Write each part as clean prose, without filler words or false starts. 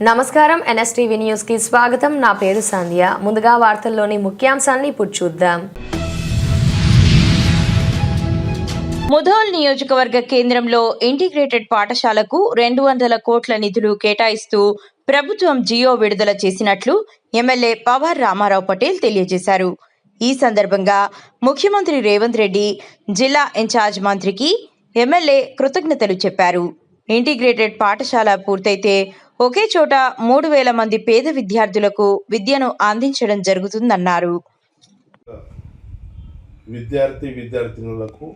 నమస్కారం NSTV news కి స్వాగతం. నా పేరు సంధ్య. ముందుగా వార్తల్లోని ముఖ్యాంశాలను ఇప్పుడు చూద్దాం. ముధోల్ నియోజకవర్గ కేంద్రంలో ఇంటిగ్రేటెడ్ పాఠశాలకు 200 కోట్ల నిధులు కేటాయిస్తూ ప్రభుత్వం జియో విడుదల చేసినట్లు ఎమ్మెల్యే పవార్ రామారావు పటేల్ తెలియజేశారు. ఈ సందర్భంగా ముఖ్యమంత్రి రేవంత్ రెడ్డి, జిల్లా ఇన్ఛార్జ్ మంత్రికి ఎమ్మెల్యే కృతజ్ఞతలు చెప్పారు. ఇంటిగ్రేటెడ్ పాఠశాల పూర్తయితే ఒకే చోట 3000 మంది పేద విద్యార్థులకు విద్యను అందించడం జరుగుతుందన్నారు. విద్యార్థినులకు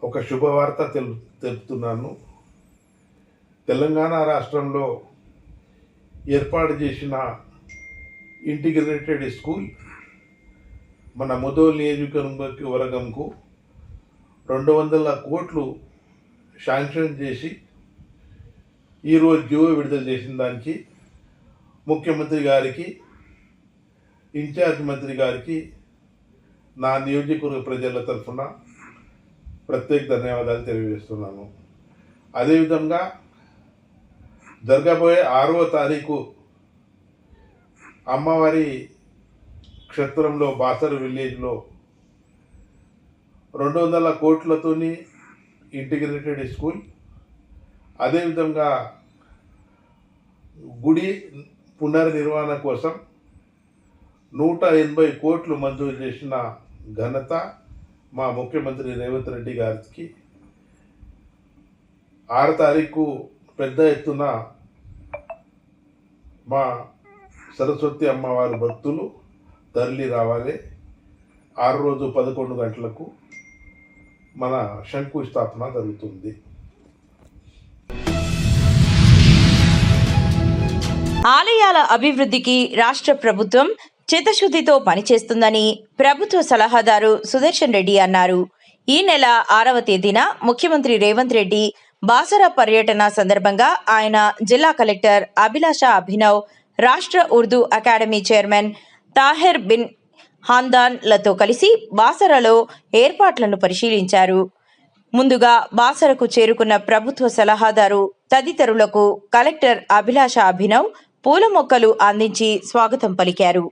ఒక శుభవార్త తెలుపుతున్నాను. తెలంగాణ రాష్ట్రంలో ఏర్పాటు చేసిన ఇంటిగ్రేటెడ్ స్కూల్ మన ముధోల్ నియోజకవర్గంకు 200 కోట్లు శాంక్షన్ చేసి ఈరోజు జియో విడుదల చేసిన దానికి ముఖ్యమంత్రి గారికి, ఇన్ఛార్జ్ మంత్రి గారికి నా నియోజకవర్గ ప్రజల తరఫున ప్రత్యేక ధన్యవాదాలు తెలియజేస్తున్నాను. అదేవిధంగా జరగబోయే 6వ తారీఖు అమ్మవారి క్షేత్రంలో బాసర్ విలేజ్లో 200 కోట్లతోని ఇంటిగ్రేటెడ్ స్కూల్, అదేవిధంగా గుడి పునర్నిర్మాణ కోసం 180 కోట్లు మంజూరు చేసిన ఘనత మా ముఖ్యమంత్రి రేవంత్ రెడ్డి గారికి. 6 తారీఖు పెద్ద ఎత్తున మా సరస్వతి అమ్మవారి భక్తులు తరలి రావాలి. 6 రోజు 11 గంటలకు మన శంకుస్థాపన జరుగుతుంది. ఆలయాల అభివృద్ధికి రాష్ట్ర ప్రభుత్వం చిత్తశుద్ధితో పనిచేస్తుందని ప్రభుత్వ సలహాదారు సుదర్శన్ రెడ్డి అన్నారు. ఈ నెల 6వ తేదీన ముఖ్యమంత్రి రేవంత్ రెడ్డి బాసర పర్యటన సందర్భంగా ఆయన జిల్లా కలెక్టర్ అభిలాష అభినవ్, రాష్ట్ర ఉర్దూ అకాడమీ చైర్మన్ తాహెర్ బిన్ హాందాన్ లతో కలిసి బాసరలో ఏర్పాట్లను పరిశీలించారు. ముందుగా బాసరకు చేరుకున్న ప్రభుత్వ సలహాదారు తదితరులకు కలెక్టర్ అభిలాష అభినవ్ పూల మొక్కలు అందించి స్వాగతం పలికారు.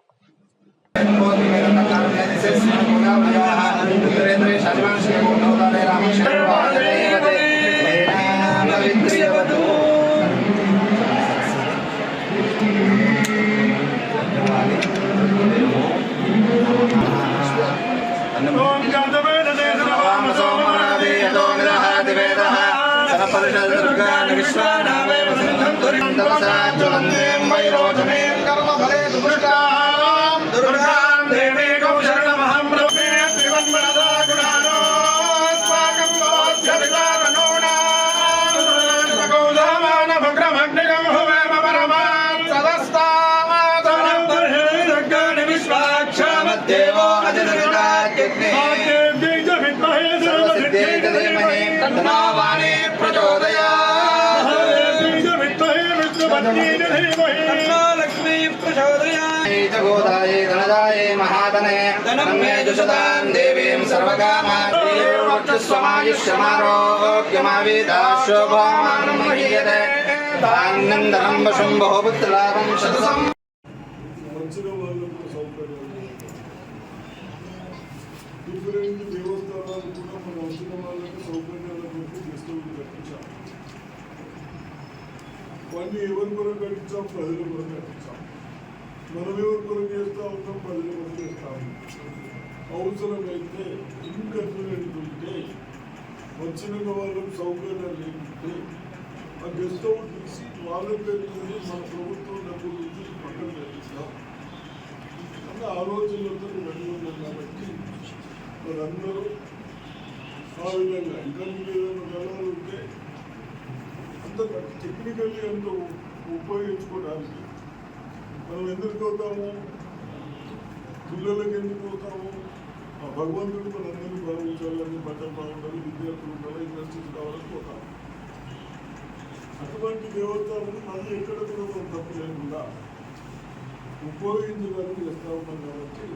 డిఫరెంట్ దేవస్థానాలు కూడా మన వచ్చిన వాళ్ళకి సౌకర్యాల కొరకు తీసుకొని కట్టించాం. ఇవన్నీ ఎవరి కొరకు కట్టించాం? ప్రజల కొరకు కట్టించాం. మనం ఎవరి కొరకు చేస్తూ ఉంటాం? ప్రజల కొరకు చేస్తాము. అవసరమైతే ఇన్కన్వీనియంట్ ఉంటే, వచ్చిన వాళ్ళకి సౌకర్యాలు లేకుంటే ఆ గెస్ట్ హౌస్ తీసి వాళ్ళ పేరుతోనే మన ప్రభుత్వం డబ్బులు నుంచి పక్కన కట్టిస్తాం అన్న ఆలోచనలతో రెడీ ఉన్నాం. కాబట్టి అందరూ ఆ విధంగా ఇంకా ఏదైనా గలాలు ఉంటే అంత టెక్నికల్లీ అంత ఉపయోగించుకోవడానికి మనం ఎందుకు పోతాము? పిల్లలకి ఎందుకు పోతాము? ఆ భగవంతుడు మనందరినీ భావించాలని, బట్టలు బాగుండాలి, విద్యార్థులు ఉండాలి, ఇండస్ట్రీస్ కావాలని పోతాము. అటువంటి దేవతలను మళ్ళీ ఎక్కడ కూడా మనం తప్పు లేకుండా ఉపయోగించడానికి చేస్తూ ఉన్నాం. కాబట్టి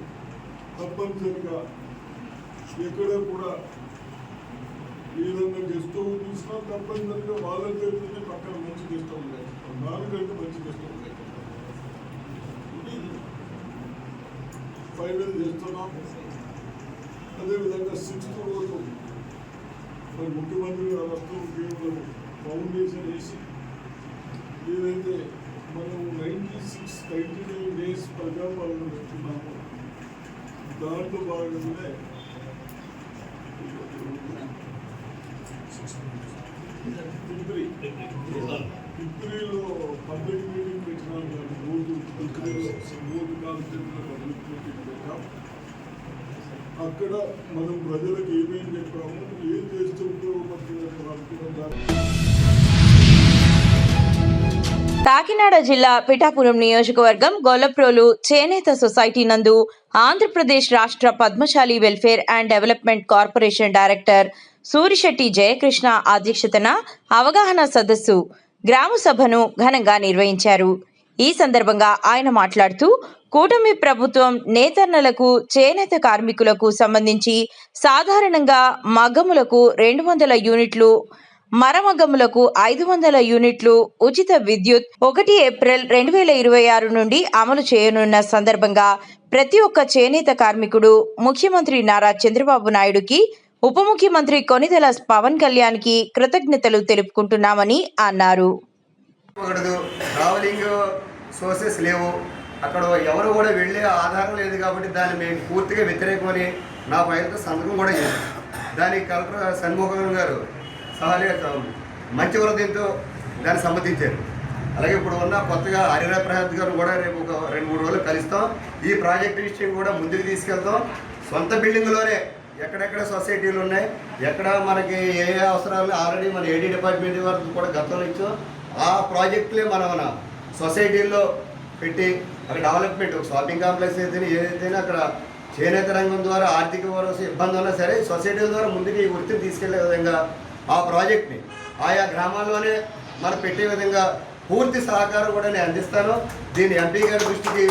తప్పనిసరిగా ఎక్కడ కూడా ఏదన్నా గెస్ట్ హౌస్ తీసినా తప్పనిసరిగా వాళ్ళ పేరుతోనే పక్కన మంచి గెస్ట్ హౌస్ లేకపోతాం, నాలుగంటే మంచి గెస్ట్ హౌస్ లేకపోతాం. ఇది ఫైనల్ చేస్తున్నాం. అదేవిధంగా 6th రోజు మరి ముఖ్యమంత్రి గారు వస్తూ కేవలం ఫౌండేషన్ వేసి ఏదైతే మనం 99 డేస్ ప్రజాపాలన పెట్టుకున్నామో దాంట్లో భాగంగానే ఫిబ్రవరిలో పబ్లిక్ మీటింగ్ పెట్టినాం. రోజు ఫిబ్రవరిలో 3 కాన్స్టిట్యూన్సీలో పబ్లిక్ మీటింగ్ పెట్టాం. అక్కడ మనం ప్రజలకు ఏమేమి చెప్పాము, ఏం చేస్తే ఉపయోగపడుతుందని అనుకున్నాం. కాకినాడ జిల్లా పిఠాపురం నియోజకవర్గం గొల్లప్రోలు చేనేత సొసైటీ నందు ఆంధ్రప్రదేశ్ రాష్ట్ర Padmashali welfare and development corporation director Surisetti Jayakrishna అధ్యక్షతన అవగాహన సదస్సు గ్రామ సభను ఘనంగా నిర్వహించారు. ఈ సందర్భంగా ఆయన మాట్లాడుతూ కూటమి ప్రభుత్వం నేతన్నలకు చేనేత కార్మికులకు సంబంధించి సాధారణంగా మగ్గములకు 200 యూనిట్లు, మరమగ్గములకు 500 యూనిట్లు ఉచిత విద్యుత్ 1 ఏప్రిల్ 2026 నుండి అమలు చేయనున్న సందర్భంగా ప్రతి ఒక్క చేనేత కార్మికుడు ముఖ్యమంత్రి నారా చంద్రబాబు నాయుడుకి, ఉప ముఖ్యమంత్రి కొనిదెల పవన్ కళ్యాణ్కి కృతజ్ఞతలు తెలుపుకుంటున్నామని అన్నారు. ట్రావెలింగ్ సోర్సెస్ లేవు, అక్కడ ఎవరు కూడా వెళ్ళే ఆధారం లేదు కాబట్టి దాన్ని మేము పూర్తిగా వ్యతిరేకమని నా ఫైల్తో సంతకం కూడా చేశాం. దానికి కలెక్టర్ షణ్ముఖం గారు మంచి హృదయంతో దాన్ని సమ్మతించారు. అలాగే ఇప్పుడు ఉన్న కొత్తగా హరిరా ప్రసాద్ గారు కూడా రేపు ఒక 2-3 రోజులు కలుస్తాం. ఈ ప్రాజెక్ట్ విషయం కూడా ముందుకు తీసుకెళ్తాం. సొంత బిల్డింగ్లోనే ఎక్కడెక్కడ సొసైటీలు ఉన్నాయి, ఎక్కడ మనకి ఏ అవసరాలు ఆల్రెడీ మన ఏడీ డిపార్ట్మెంట్ వరకు కూడా గతంలో ఇచ్చాం. ఆ ప్రాజెక్టులే మన సొసైటీల్లో పెట్టి అక్కడ డెవలప్మెంట్ షాపింగ్ కాంప్లెక్స్ అయితే ఏదైతే అక్కడ చేనేత రంగం ద్వారా ఆర్థిక ఇబ్బంది ఉన్నా సరే సొసైటీల ద్వారా ముందుకు ఈ వృత్తిని తీసుకెళ్లే విధంగా ఆ ప్రాజెక్ట్ని ఆయా గ్రామాల్లోనే మనం పెట్టే విధంగా పూర్తి సహకారం కూడా నేను అందిస్తాను. దీన్ని ఎంపీ గారి దృష్టికి,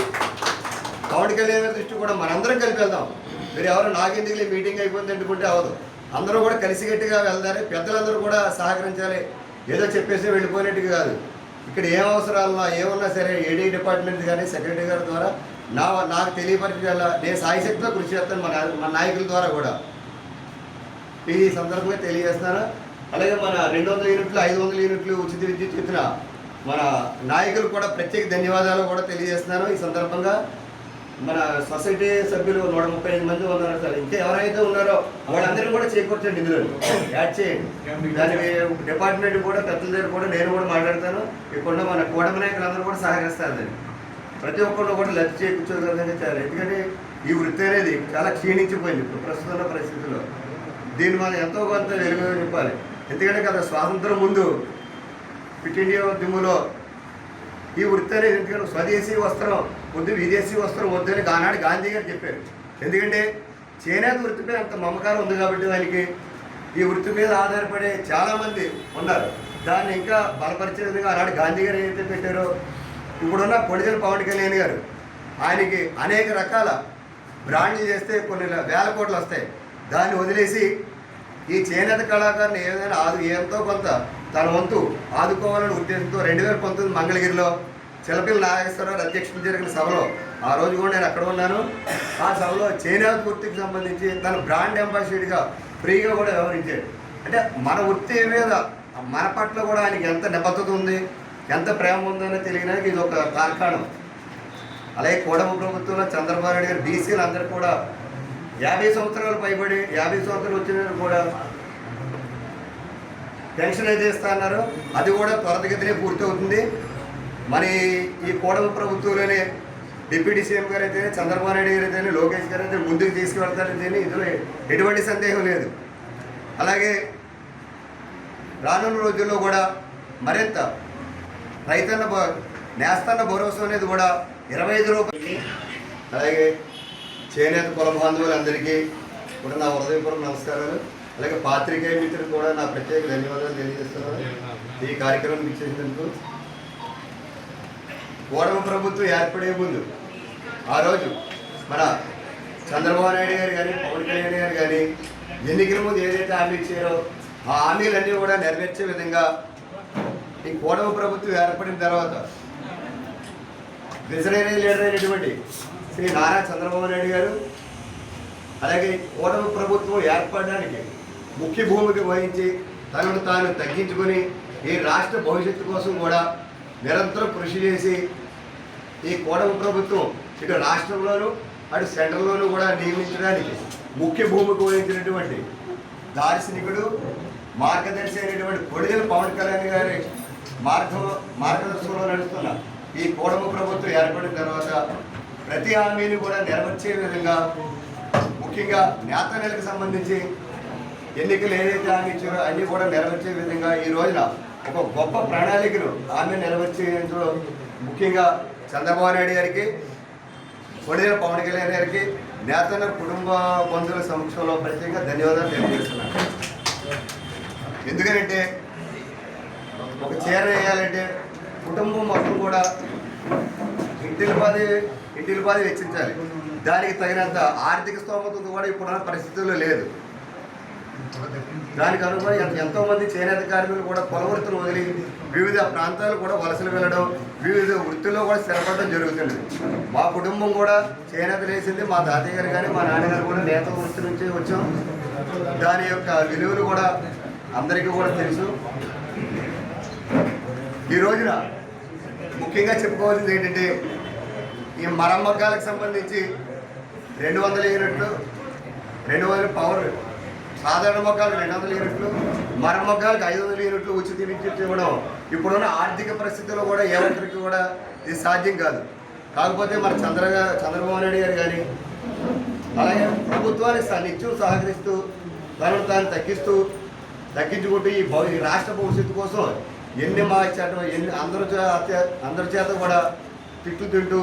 పవన్ కళ్యాణ్ గారి దృష్టికి కూడా మనందరం కలిపి వెళ్దాం. మీరు ఎవరు నాకెందుకు మీటింగ్ అయిపోయింది అనుకుంటే అవ్వదు. అందరూ కూడా కలిసిగట్టిగా వెళ్తారు. పెద్దలందరూ కూడా సహకరించాలి. ఏదో చెప్పేసి వెళ్ళిపోయినట్టుగా కాదు. ఇక్కడ ఏం అవసరాలున్నా ఏమన్నా సరే ఏడీ డిపార్ట్మెంట్ కానీ సెక్రటరీ గారి ద్వారా నాకు తెలియపరిచేలా నేను సాయశక్తిలో కృషి చేస్తాను. మన నాయకుల ద్వారా కూడా ఈ సందర్భంగా తెలియజేస్తున్నాను. అలాగే మన 200 యూనిట్లు 500 యూనిట్లు ఉచిత విద్యుత్ ఇచ్చిన మన నాయకులు కూడా ప్రత్యేక ధన్యవాదాలు కూడా తెలియజేస్తున్నాను. ఈ సందర్భంగా మన సొసైటీ సభ్యులు 135 మంది ఉన్నారు సార్. ఇంకా ఎవరైతే ఉన్నారో వాళ్ళందరూ కూడా చేకూర్చండి, ఇందులో యాడ్ చేయండి. దానికి డిపార్ట్మెంట్ కూడా పెద్దల దగ్గర కూడా నేను కూడా మాట్లాడతాను. ఇక్కడ మన కూటమి నాయకులందరూ కూడా సహకరిస్తారు. దాన్ని ప్రతి ఒక్కరు కూడా లబ్ధి చేకూర్చోగలిగే చాలు. ఎందుకంటే ఈ వృత్తి అనేది చాలా క్షీణించిపోయింది ఇప్పుడు ప్రస్తుత పరిస్థితుల్లో. దీన్ని మనం ఎంతో కొంత వెలుగు నింపాలి. ఎందుకంటే కదా స్వాతంత్రం ముందు క్విట్ ఇండియా ఉద్యమంలో ఈ వృత్తి అనేది ఎందుకంటే స్వదేశీ వస్త్రం వద్దు, విదేశీ వస్త్రం వద్దు అని ఆనాడు గాంధీ గారు చెప్పారు. ఎందుకంటే చేనేత వృత్తిపై అంత మమకారం ఉంది కాబట్టి దానికి ఈ వృత్తి మీద ఆధారపడే చాలామంది ఉన్నారు. దాన్ని ఇంకా బలపరిచే విధంగా ఆనాడు గాంధీ గారు ఏదైతే పెట్టారో ఇప్పుడున్న కొనిదెల పవన్ కళ్యాణ్ గారు ఆయనకి అనేక రకాల బ్రాండ్లు చేస్తే కొన్ని వేల కోట్లు వస్తాయి. దాన్ని వదిలేసి ఈ చేనేత కళాకారుని ఏదైనా ఎంతో కొంత తన వంతు ఆదుకోవాలని ఉద్దేశంతో 2019 మంగళగిరిలో చిలపిల్లి నాగేశ్వరరావు అధ్యక్షతన జరిగిన సభలో ఆ రోజు కూడా నేను అక్కడ ఉన్నాను. ఆ సభలో చేనేత వృత్తికి సంబంధించి తన బ్రాండ్ అంబాసిడర్గా ఫ్రీగా కూడా వ్యవహరించాడు. అంటే మన వృత్తి మీద మన పట్ల కూడా ఆయనకి ఎంత నిబద్ధత ఉంది, ఎంత ప్రేమ ఉందని తెలియడానికి ఇది ఒక తార్కాణం. అలాగే కూటమి ప్రభుత్వంలో చంద్రబాబు నాయుడు గారు బీసీలు అందరూ కూడా 50 సంవత్సరాలు పైబడి 50 సంవత్సరాలు వచ్చిన కూడా పెన్షన్ అయితే ఇస్తా అన్నారు. అది కూడా త్వరితగతినే పూర్తవుతుంది. మరి ఈ కూటమి ప్రభుత్వంలోనే డిప్యూటీ సీఎం గారు అయితే చంద్రబాబు నాయుడు గారు అయితే లోకేష్ గారు అయితే ముందుకు తీసుకువెళ్తారని ఇందులో ఎటువంటి సందేహం లేదు. అలాగే రానున్న రోజుల్లో కూడా మరింత రైతన్న నేస్తన్న భరోసా అనేది కూడా 25 రూపాయలు. అలాగే చేనేత కుల బాంధవులందరికీ కూడా నా హృదయపూర్వక నమస్కారాలు. అలాగే పాత్రికేయ మిత్రులు కూడా నా ప్రత్యేక ధన్యవాదాలు తెలియజేస్తున్నాను ఈ కార్యక్రమం ఇచ్చేసినందుకు. కూటమి ప్రభుత్వం ఏర్పడే ముందు ఆ రోజు మన చంద్రబాబు నాయుడు గారు కానీ పవన్ కళ్యాణ్ గారు కానీ ఎన్నికల ముందు ఏదైతే హామీ ఇచ్చారో ఆ హామీలన్నీ కూడా నెరవేర్చే విధంగా ఈ కూటమి ప్రభుత్వం ఏర్పడిన తర్వాత విజనరీ లీడర్ అయినటువంటి శ్రీ నారా చంద్రబాబు నాయుడు గారు అలాగే కూటమి ప్రభుత్వం ఏర్పడడానికి ముఖ్య భూమిక వహించి తనను తాను తగ్గించుకొని ఈ రాష్ట్ర భవిష్యత్తు కోసం కూడా నిరంతరం కృషి చేసి ఈ కూటమి ప్రభుత్వం ఇటు రాష్ట్రంలోనూ అటు సెంట్రల్లోనూ కూడా నియమించడానికి ముఖ్య భూమిక వహించినటువంటి దార్శనికుడు మార్గదర్శి అయినటువంటి కొడిగల పవన్ కళ్యాణ్ గారి మార్గదర్శనంలో నడుస్తున్న ఈ కూటమి ప్రభుత్వం ఏర్పడిన తర్వాత ప్రతి హామీని కూడా నెరవేర్చే విధంగా ముఖ్యంగా నేతలకు సంబంధించి ఎన్నికలు ఏదైతే హామీ ఇచ్చారో అన్నీ కూడా నెరవేర్చే విధంగా ఈ రోజున ఒక గొప్ప ప్రణాళికను హామీ నెరవేర్చేందులో ముఖ్యంగా చంద్రబాబు నాయుడు గారికి కొడిగల పవన్ కళ్యాణ్ గారికి నేతల కుటుంబ బంధువుల సమక్షంలో ప్రత్యేకంగా ధన్యవాదాలు తెలియజేస్తున్నాను. ఎందుకంటే ఒక చీర వేయాలంటే కుటుంబం మొత్తం కూడా ఇంటిల్పాది వెచ్చించాలి. దానికి తగినంత ఆర్థిక స్తోమత కూడా ఇప్పుడున్న పరిస్థితుల్లో లేదు. దానికి అనుగుణంగా ఎంతోమంది చేనేత కార్మికులు కూడా కుల వృత్తులు వదిలి వివిధ ప్రాంతాలు కూడా వలసలు వెళ్ళడం, వివిధ వృత్తుల్లో కూడా స్థిరపడడం జరుగుతుంది. మా కుటుంబం కూడా చేనేత వేసింది. మా తాతయ్య గారు కానీ మా నాన్నగారు కూడా నేత వృత్తి నుంచి వచ్చాం. దాని యొక్క విలువలు కూడా అందరికీ కూడా తెలుసు. ఈ రోజున ముఖ్యంగా చెప్పుకోవాల్సింది ఏంటంటే ఈ మరమ్మకాలకు సంబంధించి 200 యూనిట్లు 200 పవర్ సాధారణ మొక్కలకు 200 యూనిట్లు మరమ్మకాలకు 500 యూనిట్లు ఉచిత విద్యుత్ ఇవ్వడం ఇప్పుడున్న ఆర్థిక పరిస్థితుల్లో కూడా ఏ ఒక్కరికి కూడా ఇది సాధ్యం కాదు. కాకపోతే మన చంద్రబాబు నాయుడు గారు కానీ అలాగే ప్రభుత్వానికి నిత్యం సహకరిస్తూ తనను తాను తగ్గించుకుంటూ ఈ రాష్ట్ర భవిష్యత్తు కోసం ఎన్ని మార్చడం అందరి చేత కూడా తిట్టు తింటూ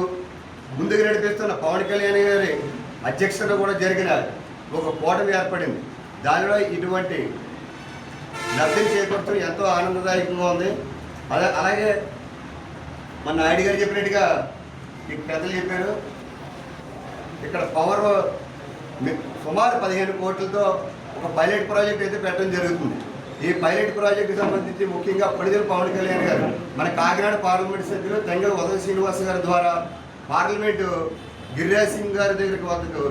ముందుకు నడిపిస్తున్న పవన్ కళ్యాణ్ గారి అధ్యక్షత కూడా జరిగిన ఒక కూటమి ఏర్పడింది. దానిలో ఇటువంటి లబ్ధిని చేకూర్చడం ఎంతో ఆనందదాయకంగా ఉంది. అలాగే మన నాయుడు గారు చెప్పినట్టుగా ఈ పెద్దలు చెప్పారు, ఇక్కడ పవర్ సుమారు 15 కోట్లతో ఒక పైలట్ ప్రాజెక్ట్ అయితే పెట్టడం జరుగుతుంది. ఈ పైలట్ ప్రాజెక్టుకి సంబంధించి ముఖ్యంగా కొడిగల పవన్ కళ్యాణ్ గారు మన కాకినాడ పార్లమెంట్ సభ్యులు తెంగల ఉదయ శ్రీనివాస్ గారి ద్వారా పార్లమెంటు గిరిరాజ్ సింగ్ గారి దగ్గరికి వద్దకు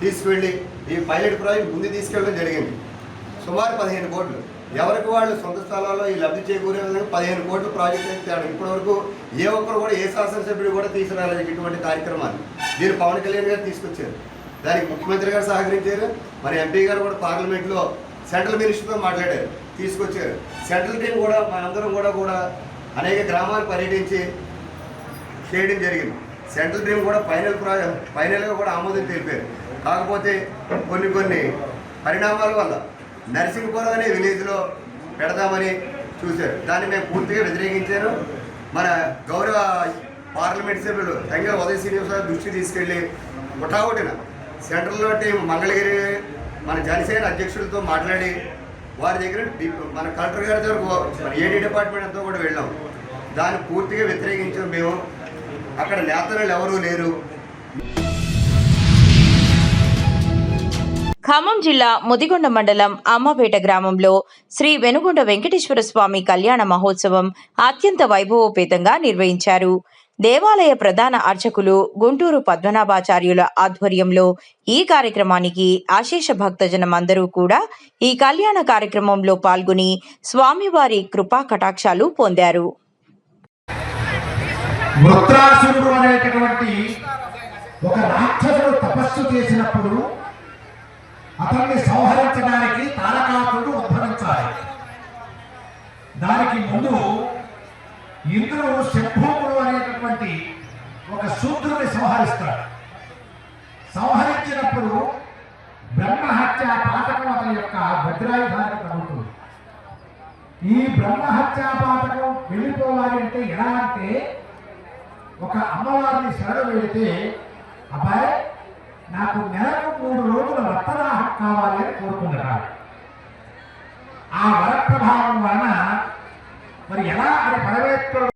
తీసుకువెళ్ళి ఈ పైలట్ ప్రాజెక్ట్ ముందు తీసుకెళ్ళడం జరిగింది. సుమారు 15 కోట్లు ఎవరికి వాళ్ళు సొంత స్థలాల్లో ఈ లబ్ధి చేకూరే విధంగా 15 కోట్ల ప్రాజెక్ట్ అయితే తేడం. ఇప్పటివరకు ఏ ఒక్కరు కూడా ఏ శాసనసభ్యుడు కూడా తీసుకురాలేదు ఇటువంటి కార్యక్రమాలు. దీన్ని పవన్ కళ్యాణ్ గారు తీసుకొచ్చారు. దానికి ముఖ్యమంత్రి గారు సహకరించారు. మరి ఎంపీ గారు కూడా పార్లమెంట్లో సెంట్రల్ మినిస్టర్తో మాట్లాడారు, తీసుకొచ్చారు. సెంట్రల్ టీం కూడా మనందరం కూడా అనేక గ్రామాలు పర్యటించి చేయడం జరిగింది. సెంట్రల్ టీం కూడా ఫైనల్గా కూడా ఆమోదం తెలిపారు. కాకపోతే కొన్ని పరిణామాల వల్ల నరసింహపురం అనే విలేజ్లో పెడదామని చూశారు. దాన్ని మేము పూర్తిగా వ్యతిరేకించారు. మన గౌరవ పార్లమెంట్ సభ్యులు తెంగల ఉదయ శ్రీనివాసరావు దృష్టి తీసుకెళ్ళి ముఠావుటిన సెంట్రల్లో టీం మంగళగిరి మన జనసేన అధ్యక్షులతో మాట్లాడి వారి దగ్గర మన కలెక్టర్ గారి దగ్గర మన ఏడీ డిపార్ట్మెంట్ అంతా కూడా వెళ్ళాం. దాన్ని పూర్తిగా వ్యతిరేకించాం మేము. అక్కడ నేతలు ఎవరూ లేరు. ఖమ్మం జిల్లా ముదిగొండ మండలం అమ్మపేట గ్రామంలో శ్రీ వెనుగొండ వెంకటేశ్వర స్వామి కళ్యాణ మహోత్సవం అత్యంత వైభవోపేతంగా నిర్వహించారు. దేవాలయ ప్రధాన అర్చకులు గుంటూరు పద్మనాభాచార్యుల ఆధ్వర్యంలో ఈ కార్యక్రమానికి అశేష భక్తజనం అందరూ కూడా ఈ కళ్యాణ కార్యక్రమంలో పాల్గొని స్వామివారి కృపా కటాక్షాలు పొందారు. వృత్రాసురుడు అనేటటువంటి ఒక రాక్షసుడు తపస్సు చేసినప్పుడు అతన్ని సంహరించడానికి తారకాసురుడు ఉద్భవించాలి. దానికి ముందు ఇంద్రుడు శంభూకుడు అనేటటువంటి ఒక శూద్రుని సంహరిస్తాడు. సంహరించినప్పుడు బ్రహ్మహత్య పాతకం అతని యొక్క వజ్రాయుధానికి తగ్గుతుంది. ఈ బ్రహ్మహత్యా పాతకం వెళ్ళిపోవాలి అంటే ఎలా అంటే ఒక అమ్మవారిని శరణు వెళితే, అబ్బాయి నాకు నెలకు 3 రోజుల రక్తదాహం కావాలి అని కోరుకున్నాడు. ఆ వరప్రభావం వలన మరి ఎలా అని పరమేశ్వరుడు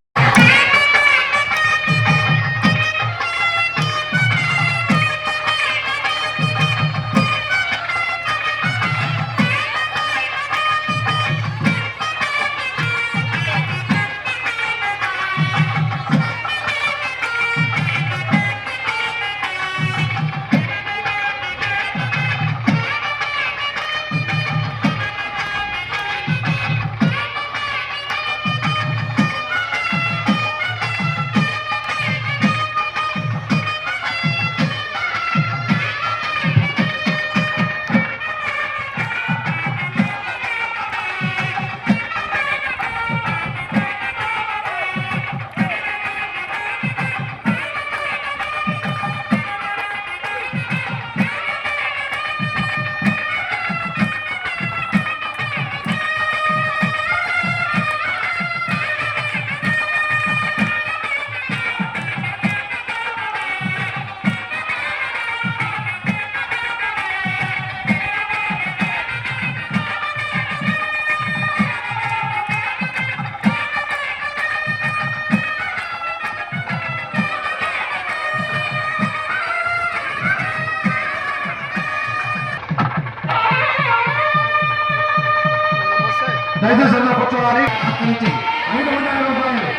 దయచేసి అందరూ కూర్చోవాలి. అక్కడి నుంచి 500 రూపాయలు.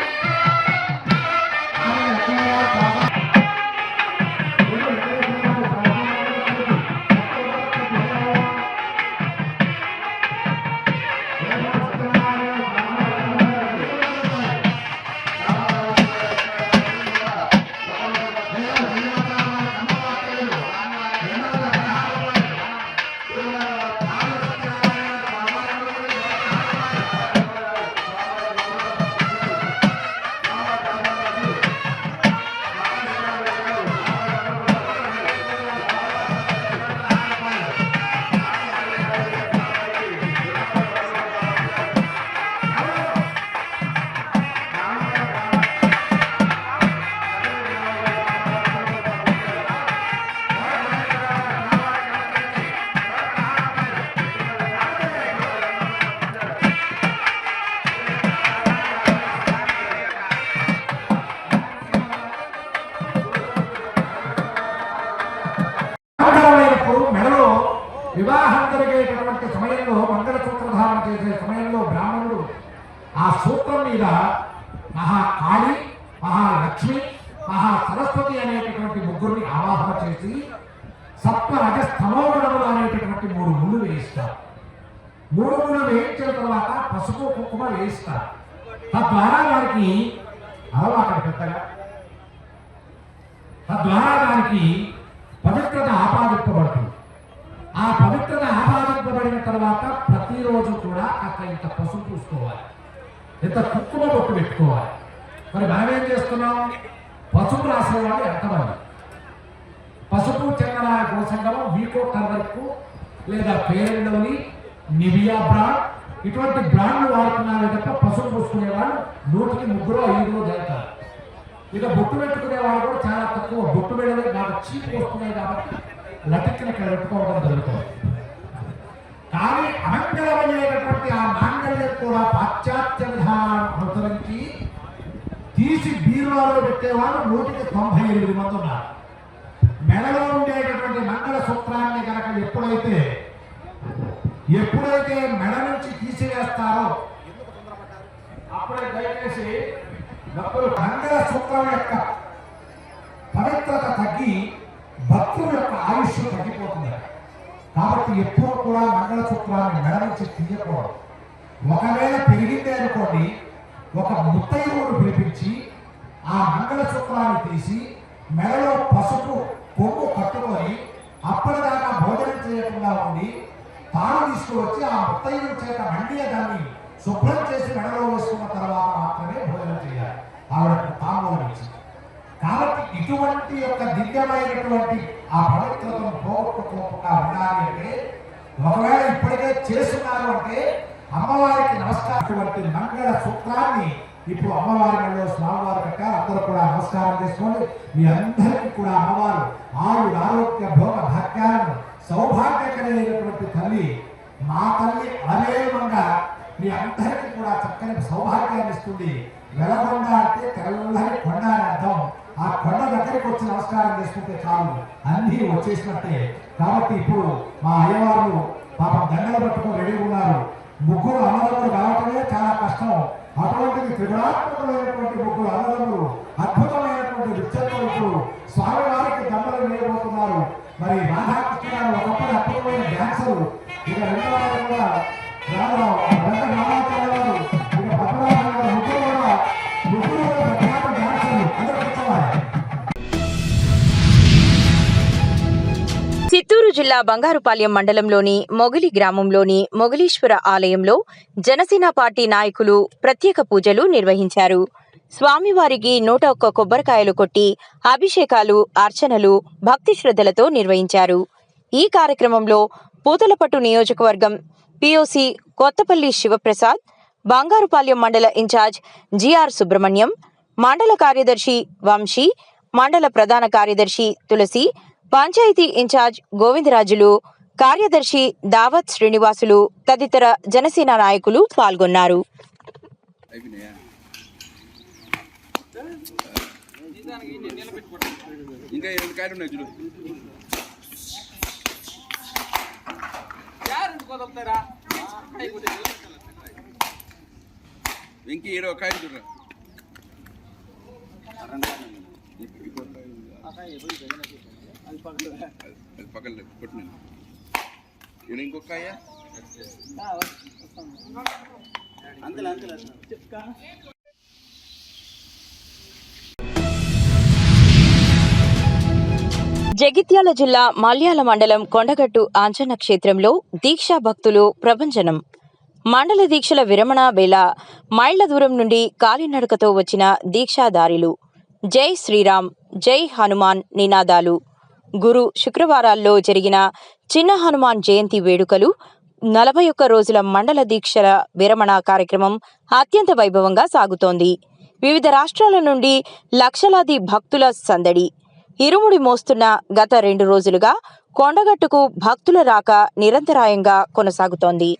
మెడలో వివాహం జరిగేటటువంటి సమయంలో మంగళసూత్ర ధారణ చేసే సమయంలో బ్రాహ్మణుడు ఆ సూత్రం మీద మహాకాళి, మహాలక్ష్మి, మహాసరస్వతి అనేటటువంటి ముగ్గురిని ఆవాహన చేసి సప్త రజస్తమోగుణములు అనేటటువంటి 3 ముళ్ళు వేయిస్తారు. 3 ముళ్ళు వేయించిన తర్వాత పసుపు కుంకుమ వేయిస్తారు. తద్వారా వారికి అలవాటు పెద్దగా తద్వారా వారికి పవిత్రత ఆపాదింపబడుతుంది. ఆ పవిత్రత ఆపాదింపబడిన తర్వాత ప్రతిరోజు కూడా అక్కడ ఇంత పసుపు పూసుకోవాలి, ఇంత కుంకుమ బొట్టు పెట్టుకోవాలి. మరి మనం ఏం చేస్తున్నాం? పసుపు రాసే వాళ్ళు ఎంతమంది? పసుపు చందన గోసంగమం, వీకో టర్మరిక్ లేదా fair and lovely, Nivea brand ఇటువంటి బ్రాండ్లు వాడుతున్నారే తప్ప పసుపు పూసుకునే వాళ్ళు 100కి 3-5 జరుగుతారు. ఇక బొట్టు పెట్టుకునే వాళ్ళు కూడా చాలా తక్కువ. బొట్టు పెడలే బాగా చీప్ వస్తున్నాయి కాబట్టి లటిక్కిన ఇక్కడ పెట్టుకోవడం జరుగుతుంది. కానీ అమంగళమైనటువంటి ఆ మాంగళ్యం కూడా పాశ్చాత్య విధానం అనుసరించి తీసి బీరువాలో పెట్టేవాళ్ళు 198 మంది ఉన్నారు. మెడలో ఉండేటటువంటి మంగళ సూత్రాన్ని కనుక ఎప్పుడైతే మెడ నుంచి తీసివేస్తారో అప్పుడే దయచేసి మంగళ సూత్రం యొక్క పవిత్రత తగ్గి భక్తుల యొక్క ఆయుష్ తగ్గిపోతుంది. కాబట్టి ఎప్పుడు కూడా మంగళసూత్రాన్ని మెడ నుంచి తీయకూడదు. ఒకవేళ పెరిగిందే అనుకోండి, ఒక ముత్తైదువును పిలిపించి ఆ మంగళసూత్రాన్ని తీసి మెడలో పసుపు కొమ్ము కట్టుకొని అప్పటిదాకా భోజనం చేయకుండా ఉండి తాను తీసుకువచ్చి ఆ ముత్తైదుల చేత మండియ దాన్ని శుభ్రం చేసి మెడలో వేసుకున్న తర్వాత మాత్రమే భోజనం చేయాలి. ఆవిడకు తాంబూలం ఇచ్చి. కాబట్టి ఇటువంటి యొక్క దివ్యమైనటువంటి ఆ పవిత్రతను పోగొట్టుకోకుండా ఉండాలి అంటే, ఒకవేళ ఇప్పటికే చేస్తున్నారు అంటే అమ్మవారికి నమస్కారం మంగళ సూత్రాన్ని ఇప్పుడు అమ్మవారి మెడలో స్వామివారు కట్టారు. అందరూ కూడా నమస్కారం చేసుకోండి. మీ అందరికీ కూడా అమ్మవారు ఆయుర ఆరోగ్య భోగ భాగ్యాలను సౌభాగ్యకరమైనటువంటి తల్లి మా తల్లి అనేమంగా మీ అందరికీ కూడా చక్కని సౌభాగ్యాన్ని ఇస్తుంది. వెలగొండ అంటే తెల్లని కొండ అని అర్థం. ఆ కొండ దగ్గరికి వచ్చి నమస్కారం చేసుకుంటే చాలు, అన్నీ వచ్చేసినట్టే. కాబట్టి ఇప్పుడు మా అయ్యవారు పాపం దండలు పట్టుకొని రెడీ ఉన్నారు. ముగ్గురు అన్నదమ్ములు రావటమే చాలా కష్టం. అటువంటిది త్రిగుణాత్మకమైనటువంటి ముగ్గురు అన్నదమ్ములు అద్భుతమైనటువంటి నృత్యంతో స్వామివారికి దండలు వేయబోతున్నారు. మరి రాధాకృష్ణ గారు ఒకప్పుడు అద్భుతమైన డ్యాన్సరు. ఇక రెండవ వారు కూడా రామాచార్య గారు, ఇక పద్మనాభ గారు, ముగ్గురు కూడా ప్రఖ్యాత డ్యాన్సర్లు. అందరూ కూర్చోవాలి. చిత్తూరు జిల్లా బంగారుపాలెం మండలంలోని మొగిలి గ్రామంలోని మొగిలీశ్వర ఆలయంలో జనసేన పార్టీ నాయకులు ప్రత్యేక పూజలు నిర్వహించారు. స్వామివారికి 101 కొబ్బరికాయలు కొట్టి అభిషేకాలు, అర్చనలు భక్తి శ్రద్ధలతో నిర్వహించారు. ఈ కార్యక్రమంలో పూతలపట్టు నియోజకవర్గం పిఓసి కొత్తపల్లి శివప్రసాద్, బంగారుపాలెం మండల ఇన్ఛార్జ్ జిఆర్ సుబ్రహ్మణ్యం, మండల కార్యదర్శి వంశీ, మండల ప్రధాన కార్యదర్శి తులసి, పంచాయతీ ఇన్ఛార్జ్ గోవిందరాజులు, కార్యదర్శి దావత్ శ్రీనివాసులు తదితర జనసేన నాయకులు పాల్గొన్నారు. ఇంకా 2 కాయలు ఉన్నాయి చూడు. వెంకీ ఏడో కాయ చూడరా అది పక్కన కొట్టినాను ఇక్కడ ఇంకొక కాయ జగిత్యాల జిల్లా మల్యాల మండలం కొండగట్టు ఆంజన క్షేత్రంలో దీక్షా భక్తులు ప్రభంజనం. మండల దీక్షల విరమణ వేళ మైళ్ల దూరం నుండి కాలినడకతో వచ్చిన దీక్షాదారులు జై శ్రీరామ్, జై హనుమాన్ నినాదాలు. గురు శుక్రవారాల్లో జరిగిన చిన్న హనుమాన్ జయంతి వేడుకలు, 41 రోజుల మండల దీక్షల విరమణ కార్యక్రమం అత్యంత వైభవంగా సాగుతోంది. వివిధ రాష్ట్రాల నుండి లక్షలాది భక్తుల సందడి. ఇరుముడి మోస్తున్న గత 2 రోజులుగా కొండగట్టుకు భక్తుల రాక నిరంతరాయంగా కొనసాగుతోంది.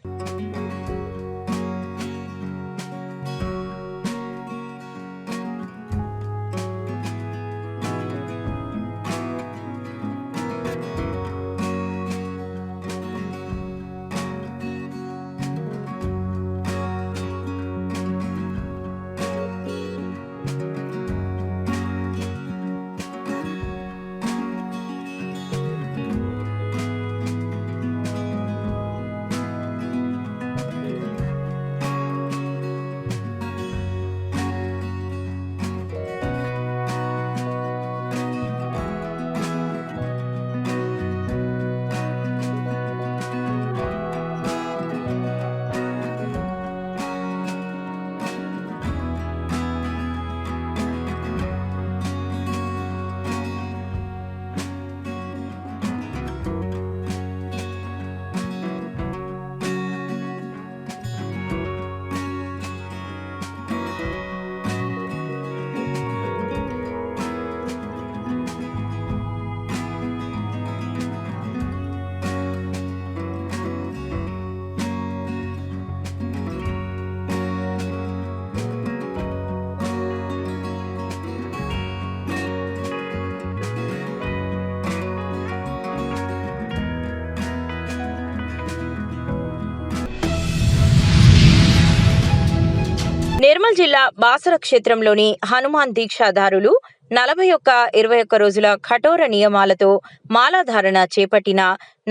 నిర్మల్ జిల్లా బాసర క్షేత్రంలోని హనుమాన్ దీక్షాదారులు 41 రోజుల కఠోర నియమాలతో మాలాధారణ చేపట్టిన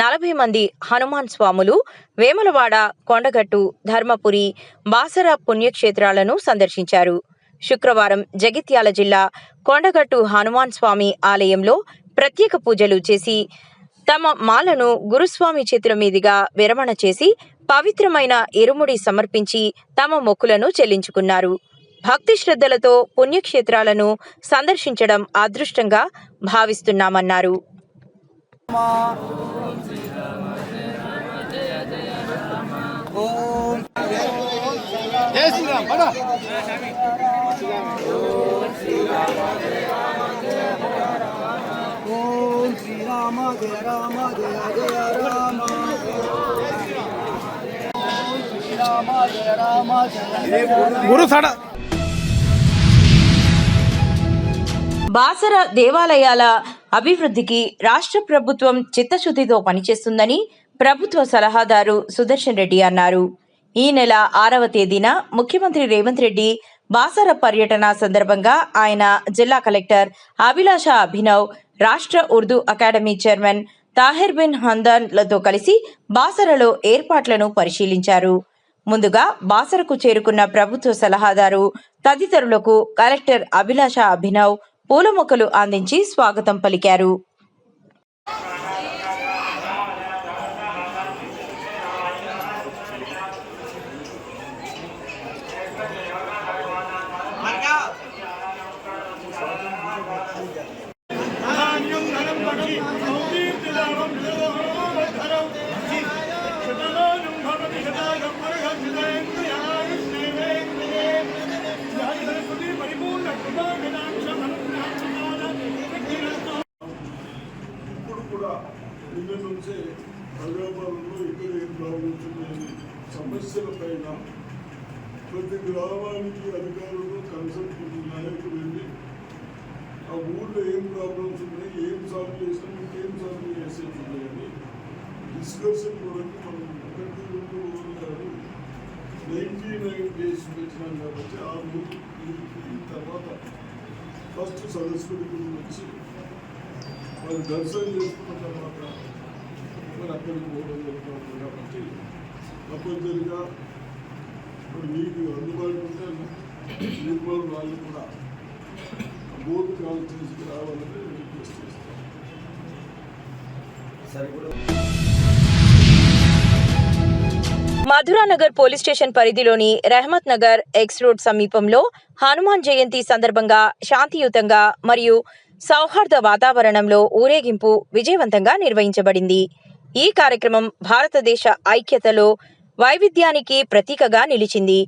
40 మంది హనుమాన్ స్వాములు వేములవాడ, కొండగట్టు, ధర్మపురి, బాసర పుణ్యక్షేత్రాలను సందర్శించారు. శుక్రవారం జగిత్యాల జిల్లా కొండగట్టు హనుమాన్ స్వామి ఆలయంలో ప్రత్యేక పూజలు చేసి తమ మాలను గురుస్వామి చేతుల మీదుగా విరమణ చేసి పవిత్రమైన ఇరుముడి సమర్పించి తమ మొక్కులను చెల్లించుకున్నారు. భక్తి శ్రద్ధలతో పుణ్యక్షేత్రాలను సందర్శించడం అదృష్టంగా భావిస్తున్నామన్నారు. బాసర దేవాలయాల అభివృద్ధికి రాష్ట్ర ప్రభుత్వం చిత్తశుద్ధితో పనిచేస్తుందని ప్రభుత్వ సలహాదారు సుదర్శన్ రెడ్డి అన్నారు. ఈ నెల 6వ తేదీన ముఖ్యమంత్రి రేవంత్ రెడ్డి బాసర పర్యటన సందర్భంగా ఆయన జిల్లా కలెక్టర్ అభిలాష అభినవ్, రాష్ట్ర ఉర్దూ అకాడమీ చైర్మన్ తాహిర్ బిన్ హందాన్లతో కలిసి బాసరలో ఏర్పాట్లను పరిశీలించారు. ముందుగా బాసరకు చేరుకున్న ప్రభుత్వ సలహాదారు తదితరులకు కలెక్టర్ అభిలాష అభినవ్ పూల మొక్కలు అందించి స్వాగతం పలికారు. ఇప్పుడు కూడా నిన్న నుంచే హైదరాబాద్లో ఇక్కడ ఏం ప్రాబ్లమ్స్ ఉన్నాయి సమస్యల పైన ప్రతి గ్రామానికి అధికారులు కన్సల్ట్ నాయకులు వెళ్ళి ఆ ఊళ్ళో ఏం ప్రాబ్లమ్స్ ఉన్నాయి, ఏం సాల్వ్ చేసినా ఇంకేం సాల్వ్ చేసేది ఉన్నాయని డిస్కషన్ కొరకు మనం 1 2 గారు 99 డేస్ పెట్టినాం కాబట్టి ఆ రోజు ఈ తర్వాత ఫస్ట్ సదస్సుడికి వచ్చి మరి దర్శనం చేసుకున్న తర్వాత మరి అక్కడికి పోవడం జరుగుతుంది కాబట్టి తప్పనిసరిగా ఇప్పుడు మీకు అందుబాటులో ఉంటే నిర్మల్ వాళ్ళు కూడా బోర్డు కాల్ తీసుకురావాలని రిక్వెస్ట్ చేస్తాం. మధురానగర్ పోలీస్ స్టేషన్ పరిధిలోని రెహమత్ నగర్ ఎక్స్ రోడ్ సమీపంలో హనుమాన్ జయంతి సందర్భంగా శాంతియుతంగా మరియు సౌహార్ద వాతావరణంలో ఊరేగింపు విజయవంతంగా నిర్వహించబడింది. ఈ కార్యక్రమం భారతదేశ ఐక్యతలో వైవిధ్యానికి ప్రతీకగా నిలిచింది.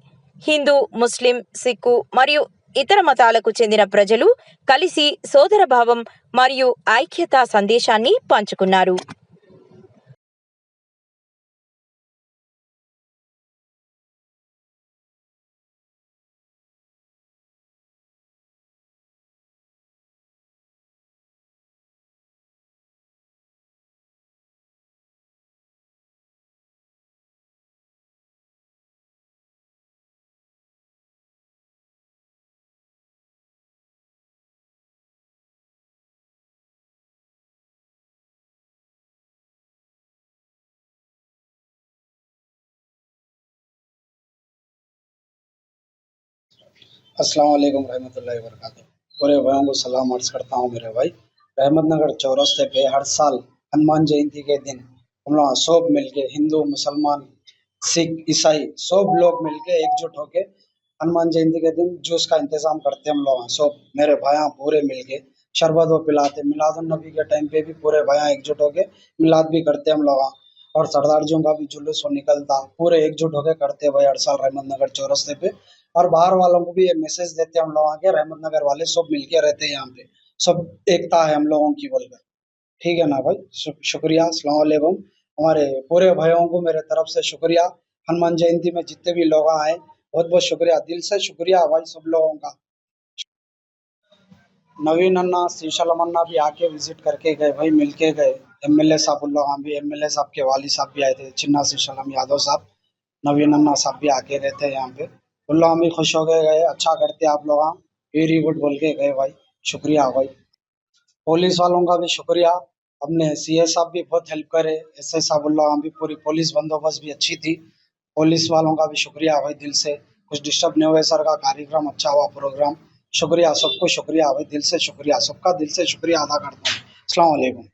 హిందూ, ముస్లిం, సిక్కు మరియు ఇతర మతాలకు చెందిన ప్రజలు కలిసి సోదరభావం మరియు ఐక్యతా సందేశాన్ని పంచుకున్నారు. अस्सलाम वालेकुम रहमतुल्लाहि व बरकातहू। पूरे भाइयों को सलाम अर्ज करता हूँ। मेरे भाई रहमत नगर चौरस्ते पे हर साल हनुमान जयंती के दिन हम लोग सब मिलके हिंदू, मुसलमान, सिख, ईसाई सब लोग मिलके एकजुट होके हनुमान जयंती के दिन जूस का इंतजाम करते हैं। हम लोग सब मेरे भाइयाँ पूरे मिलके शरबत वो पिलाते। मिलादुन नबी के टाइम पे भी पूरे भाइयाँ एकजुट होके मिलाद भी करते हम लोग। और सरदार जी का भी जुलूस निकलता, पूरे एकजुट होके करते भाई हर साल रहमत नगर चौरस्ते पे। और बाहर वालों को भी ये मैसेज देते हैं हम लोग के रहमत नगर वाले सब मिलके रहते हैं यहाँ पे, सब एकता है हम लोगों की बोलकर। ठीक है ना भाई, शुक्रिया, अस्सलाम वालेकुम। हमारे पूरे भाइयों को मेरे तरफ से शुक्रिया। हनुमान जयंती में जितने भी लोग आए बहुत बहुत शुक्रिया, दिल से शुक्रिया भाई सब लोगों का। नवीन अन्ना, शीशलम अन्ना भी आके विजिट करके गए भाई, मिलके गए। एमएलए साहब लोग भी, एमएलए साहब के वाली साहब भी आए थे, चिन्ना शीशलम यादव साहब, नवीन अन्ना साहब भी आके रहते हैं यहाँ पे। उन लोग हम भी खुश हो गए, अच्छा करते आप लोग, वेरी गुड बोल के गए भाई, शुक्रिया भाई। पुलिस वालों का भी शुक्रिया, अपने सीए साहब भी बहुत हेल्प करे, एसआई साहब लोग भी, पूरी पुलिस बंदोबस्त भी अच्छी थी। पुलिस वालों का भी शुक्रिया भाई, दिल से, कुछ डिस्टर्ब नहीं हुए। सर का कार्यक्रम अच्छा हुआ, प्रोग्राम, शुक्रिया, सबको शुक्रिया भाई, दिल से शुक्रिया, सबका दिल से शुक्रिया अदा करता हूँ। अस्सलाम वालेकुम।